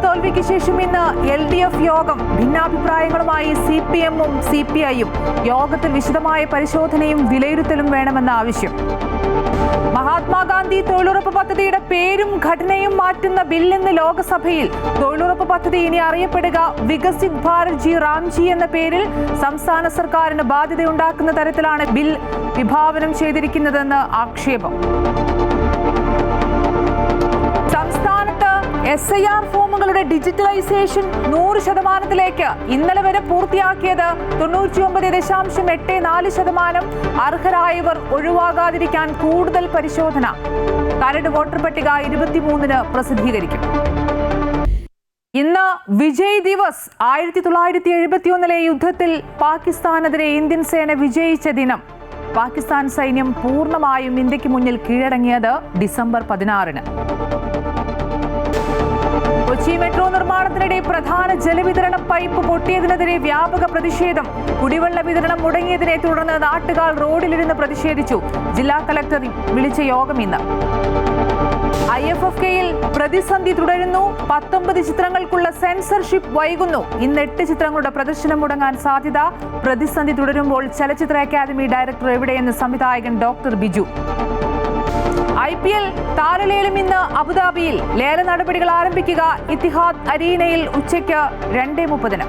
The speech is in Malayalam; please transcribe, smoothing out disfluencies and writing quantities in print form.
തോൽവിക്ക് ശേഷം ഇന്ന് LDF യോഗം. ഭിന്നാഭിപ്രായങ്ങളുമായി CPM-ഉം CPI-യും. യോഗത്തിൽ വിശദമായ പരിശോധനയും വിലയിരുത്തലും വേണമെന്ന ആവശ്യം. മഹാത്മാഗാന്ധി തൊഴിലുറപ്പ് പദ്ധതിയുടെ പേരും ഘടനയും മാറ്റുന്ന ബിൽ ഇന്ന് ലോക്സഭയിൽ. തൊഴിലുറപ്പ് പദ്ധതി ഇനി അറിയപ്പെടുക വികസിത് ഭാരത് ജി റാംജി എന്ന പേരിൽ. സംസ്ഥാന സർക്കാരിന് ബാധ്യതയുണ്ടാക്കുന്ന തരത്തിലാണ് ബിൽ വിഭാവനം ചെയ്തിരിക്കുന്നതെന്ന് ആക്ഷേപം. സംസ്ഥാനത്ത് SIR ഫോമുകളുടെ ഡിജിറ്റലൈസേഷൻ 100%. ഇന്നലെ വരെ പൂർത്തിയാക്കിയത് 99.84%. അർഹരായവർ ഒഴിവാകാതിരിക്കാൻ കൂടുതൽ പരിശോധന. കരട് വോട്ടർ പട്ടിക 23-ന് പ്രസിദ്ധീകരിക്കും. ഇന്ന് വിജയ് ദിവസ്. 1971-ലെ യുദ്ധത്തിൽ പാകിസ്ഥാനെതിരെ ഇന്ത്യൻ സേന വിജയിച്ച ദിനം. പാകിസ്ഥാൻ സൈന്യം പൂർണ്ണമായും ഇന്ത്യക്ക് മുന്നിൽ കീഴടങ്ങിയത് ഡിസംബർ 16-ന്. കൊച്ചി മെട്രോ നിർമ്മാണത്തിനിടെ പ്രധാന ജലവിതരണ പൈപ്പ് പൊട്ടിയതിനെതിരെ വ്യാപക പ്രതിഷേധം. കുടിവെള്ള വിതരണം മുടങ്ങിയതിനെ തുടർന്ന് നാട്ടുകാർ റോഡിലിരുന്ന് പ്രതിഷേധിച്ചു. ജില്ലാ കളക്ടർ വിളിച്ച യോഗം ഇന്ന്. IFFK-യിൽ പ്രതിസന്ധി തുടരുന്നു. 19 ചിത്രങ്ങൾക്കുള്ള സെൻസർഷിപ്പ് വൈകുന്നു. ഇന്ന് 8 ചിത്രങ്ങളുടെ പ്രദർശനം മുടങ്ങാൻ സാധ്യത. പ്രതിസന്ധി തുടരുമ്പോൾ ചലച്ചിത്ര അക്കാദമി ഡയറക്ടർ എവിടെയെന്ന് സംവിധായകൻ ഡോക്ടർ ബിജു. IPL താരലേലം ഇന്ന് അബുദാബിയിൽ. ലേല നടപടികൾ ആരംഭിക്കുക ഇത്തിഹാദ് അരീനയിൽ ഉച്ചയ്ക്ക് 2:30-ന്.